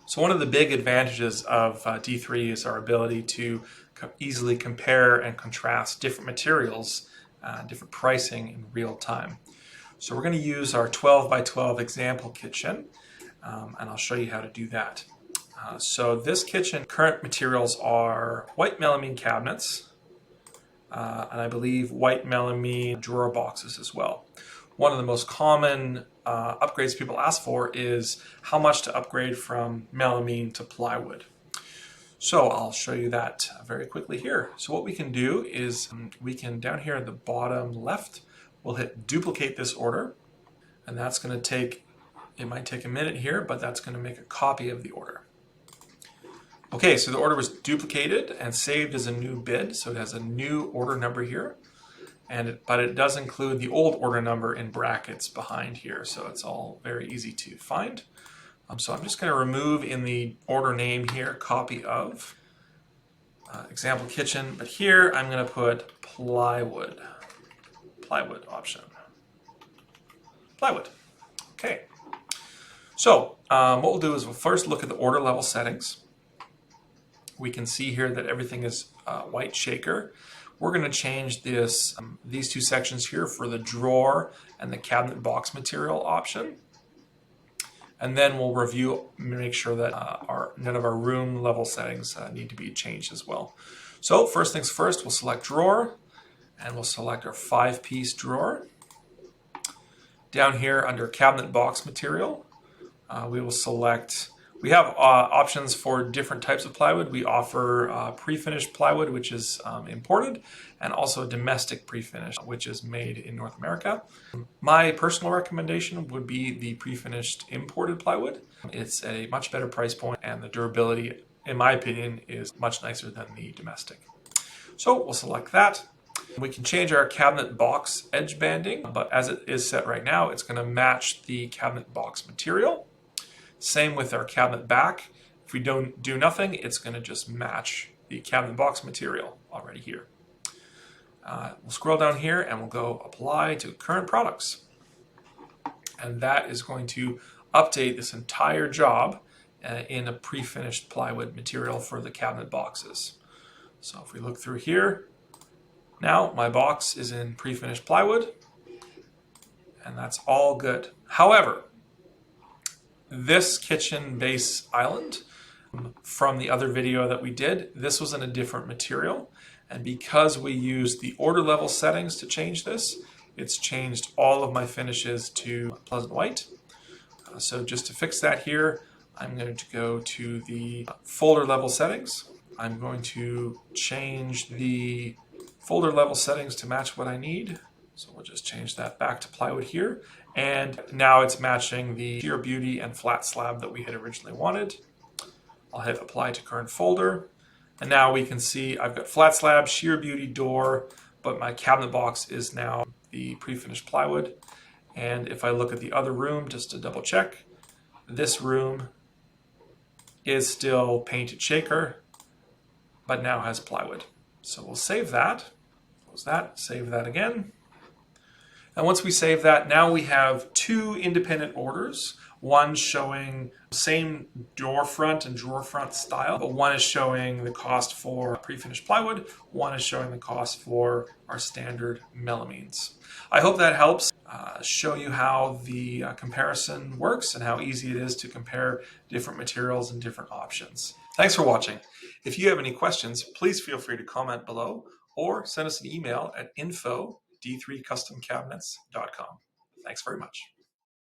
So one of the big advantages of D3 is our ability to easily compare and contrast different materials, different pricing in real time. So we're going to use our 12 by 12 example kitchen, and I'll show you how to do that. So this kitchen, current materials are white melamine cabinets, and I believe white melamine drawer boxes as well. One of the most common upgrades people ask for is how much to upgrade from melamine to plywood. So I'll show you that very quickly here. So what we can do is we can, down here at the bottom left, we'll hit duplicate this order, and that's going to take, it might take a minute here, but that's going to make a copy of the order. Okay, so the order was duplicated and saved as a new bid, so it has a new order number here, but it does include the old order number in brackets behind here, so it's all very easy to find. So I'm just going to remove in the order name here, copy of, example kitchen, but here I'm going to put plywood option. Plywood. Okay. So what we'll do is we'll first look at the order level settings. We can see here that everything is white shaker. We're going to change this, these two sections here for the drawer and the cabinet box material option. And then we'll review, make sure that none of our room level settings need to be changed as well. So first things first, we'll select drawer, and we'll select our 5-piece drawer. Down here under cabinet box material, we will select, we have options for different types of plywood. We offer pre-finished plywood, which is imported, and also domestic pre-finished, which is made in North America. My personal recommendation would be the pre-finished imported plywood. It's a much better price point, and the durability, in my opinion, is much nicer than the domestic. So we'll select that. We can change our cabinet box edge banding, but as it is set right now, it's going to match the cabinet box material. Same with our cabinet back. If we don't do nothing, it's going to just match the cabinet box material already here. We'll scroll down here and we'll go apply to current products. And that is going to update this entire job in a pre-finished plywood material for the cabinet boxes. So if we look through here, now my box is in pre-finished plywood, and that's all good. However, this kitchen base island from the other video that we did, this was in a different material. And because we used the order level settings to change this, it's changed all of my finishes to pleasant white. So just to fix that here, I'm going to go to the folder level settings. I'm going to change the folder level settings to match what I need. So we'll just change that back to plywood here. And now it's matching the sheer beauty and flat slab that we had originally wanted. I'll hit apply to current folder. And now we can see I've got flat slab, sheer beauty, door, but my cabinet box is now the pre-finished plywood. And if I look at the other room, just to double check, this room is still painted shaker, but now has plywood. So we'll save that, close that, save that again. And once we save that, now we have two independent orders. One showing same door front and drawer front style, but one is showing the cost for pre-finished plywood, one is showing the cost for our standard melamines. I hope that helps show you how the comparison works and how easy it is to compare different materials and different options. Thanks for watching. If you have any questions, please feel free to comment below or send us an email at info@d3customcabinets.com. Thanks very much.